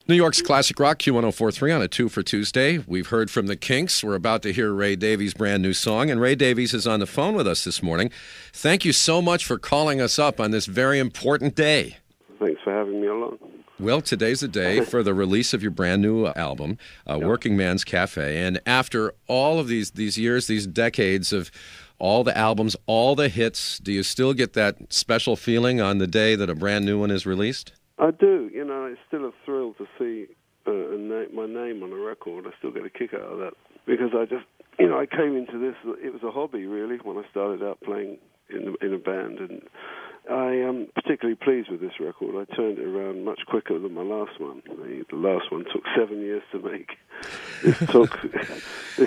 New York's Classic Rock, Q1043 on a 2 for Tuesday. We've heard from the Kinks. We're about to hear Ray Davies' brand new song, and Ray Davies is on the phone with us this morning. Thank you so much for calling us up on this very important day. Thanks for having me along. Well, today's the day for the release of your brand new album, Working Man's Cafe. And after all of these years, these decades of all the albums, all the hits, do you still get that special feeling on the day that a brand new one is released? I do. You know, it's still a thrill to see my name on a record. I still get a kick out of that because I just, I came into this. It was a hobby, really, when I started out playing in a band, and I am particularly pleased with this record. I turned it around much quicker than my last one. The last one took 7 years to make. This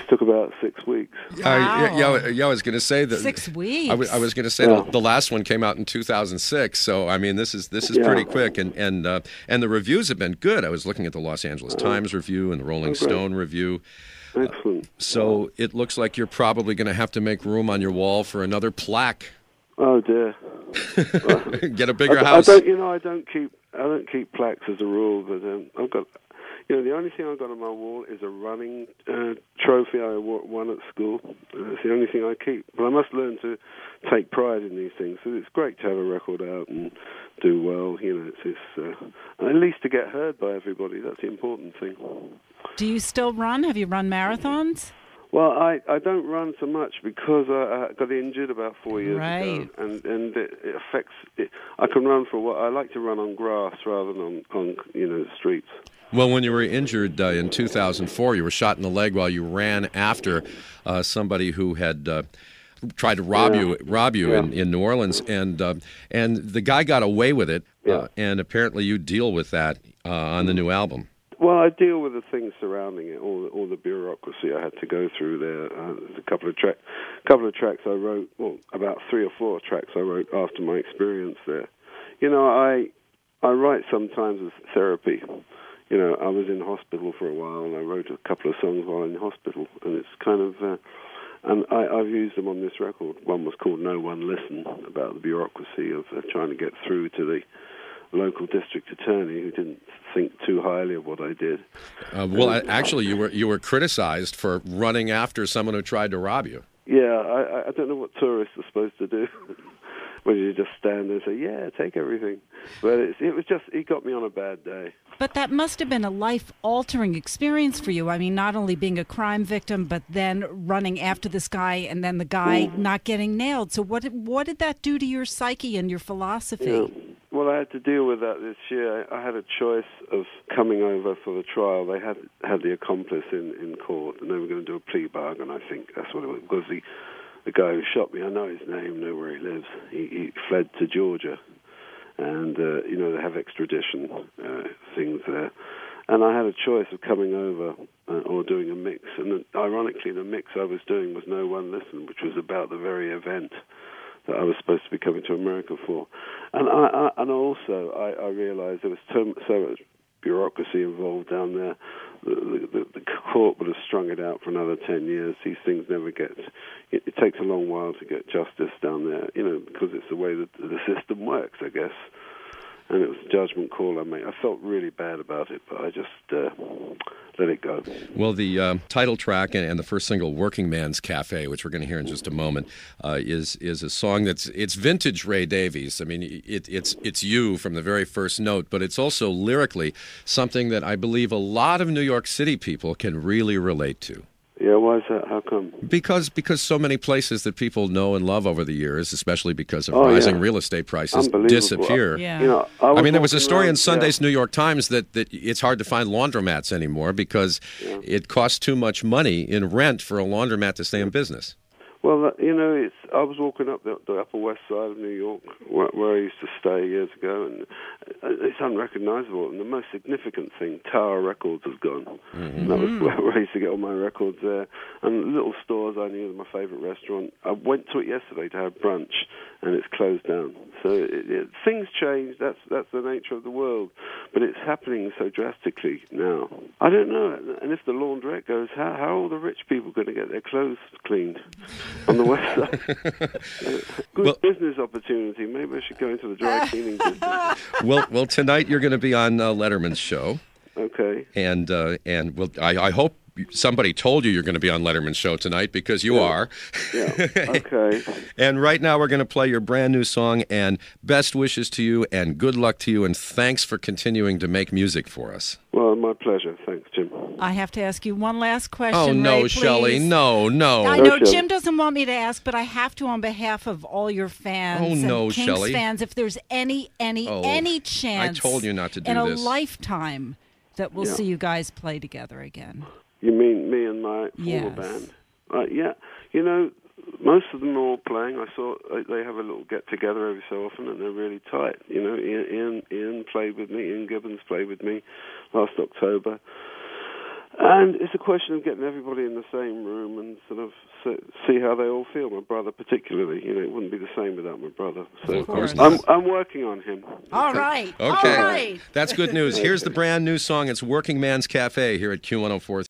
took about 6 weeks. Wow. I was going to say that 6 weeks. I was going to say the last one came out in 2006. So I mean, this is pretty quick, and the reviews have been good. I was looking at the Los Angeles Times review and the Rolling Stone review. Excellent. So it looks like you're probably going to have to make room on your wall for another plaque. Oh dear. Get a bigger house. I don't keep plaques as a rule, but I've got. The only thing I've got on my wall is a running trophy I won at school. It's the only thing I keep. But I must learn to take pride in these things. So it's great to have a record out and do well. It's at least to get heard by everybody. That's the important thing. Do you still run? Have you run marathons? Well, I don't run so much because I got injured about 4 years ago, and it affects it. I can run for what I like to run on grass rather than on the streets. Well, when you were injured in 2004, you were shot in the leg while you ran after somebody who had tried to rob you in New Orleans, and the guy got away with it, and apparently you deal with that on the new album. Well, I deal with the things surrounding it, all the bureaucracy I had to go through there. There's a couple of tracks I wrote, about 3 or 4 tracks I wrote after my experience there. I write sometimes as therapy. I was in hospital for a while, and I wrote a couple of songs while in hospital, and it's kind of, and I've used them on this record. One was called No One Listen, about the bureaucracy of trying to get through to the local district attorney who didn't think too highly of what I did. Actually, you were criticized for running after someone who tried to rob you. Yeah, I don't know what tourists are supposed to do. When you just stand there and say, yeah, take everything. But it got me on a bad day. But that must have been a life-altering experience for you. I mean, not only being a crime victim, but then running after this guy and then the guy not getting nailed. So what did that do to your psyche and your philosophy? Yeah. Well, I had to deal with that this year. I had a choice of coming over for the trial. They had the accomplice in court, and they were going to do a plea bargain, I think. That's what it was. Because the guy who shot me, I know his name, know where he lives. He fled to Georgia, and they have extradition things there. And I had a choice of coming over or doing a mix. And ironically, the mix I was doing was No One Listen, which was about the very event that I was supposed to be coming to America for. And I realized there was so much bureaucracy involved down there. The court would have strung it out for another 10 years. These things never get. It takes a long while to get justice down there, because it's the way that the system works, I guess. And it was a judgment call I made. I felt really bad about it, but I just let it go. Well, the title track and the first single, "Working Man's Cafe," which we're going to hear in just a moment, is a song it's vintage Ray Davies. I mean, it's you from the very first note, but it's also lyrically something that I believe a lot of New York City people can really relate to. Yeah, why is that? How come? Because so many places that people know and love over the years, especially because of rising real estate prices, disappear. Yeah. I mean, there was a story in Sunday's New York Times that it's hard to find laundromats anymore because it costs too much money in rent for a laundromat to stay in business. Well, I was walking up the Upper West Side of New York, where I used to stay years ago, and it's unrecognizable. And the most significant thing, Tower Records has gone. Mm-hmm. And that was where I used to get all my records there. And little stores I knew, my favorite restaurant. I went to it yesterday to have brunch, and it's closed down. So things change. That's the nature of the world. But it's happening so drastically now. I don't know. And if the laundrette goes, how are all the rich people going to get their clothes cleaned on the West Side? Good business opportunity. Maybe I should go into the dry cleaning business. Well, tonight you're going to be on Letterman's show. Okay. Okay. And I hope somebody told you you're going to be on Letterman's show tonight, because you are. Yeah. Okay. And right now we're going to play your brand new song, and best wishes to you and good luck to you, and thanks for continuing to make music for us. Well, my pleasure. Thanks, Jim. I have to ask you one last question. Oh, no, Ray, Shelley. please. No. I No, know Shelley. Jim doesn't want me to ask, but I have to on behalf of all your fans Oh, no, and Kinks Shelley. fans, if there's any chance I told you not to do in a this. lifetime that we'll Yeah. see you guys play together again. You mean me and my former Yes. band? Yeah. You know, most of them are all playing. I saw they have a little get-together every so often, and they're really tight. You know, Ian played with me. Ian Gibbons played with me last October. And it's a question of getting everybody in the same room and sort of see how they all feel. My brother particularly. You know, it wouldn't be the same without my brother. So Of course. I'm working on him. All right. Okay. All right. That's good news. Here's the brand new song. It's Working Man's Cafe here at Q1043.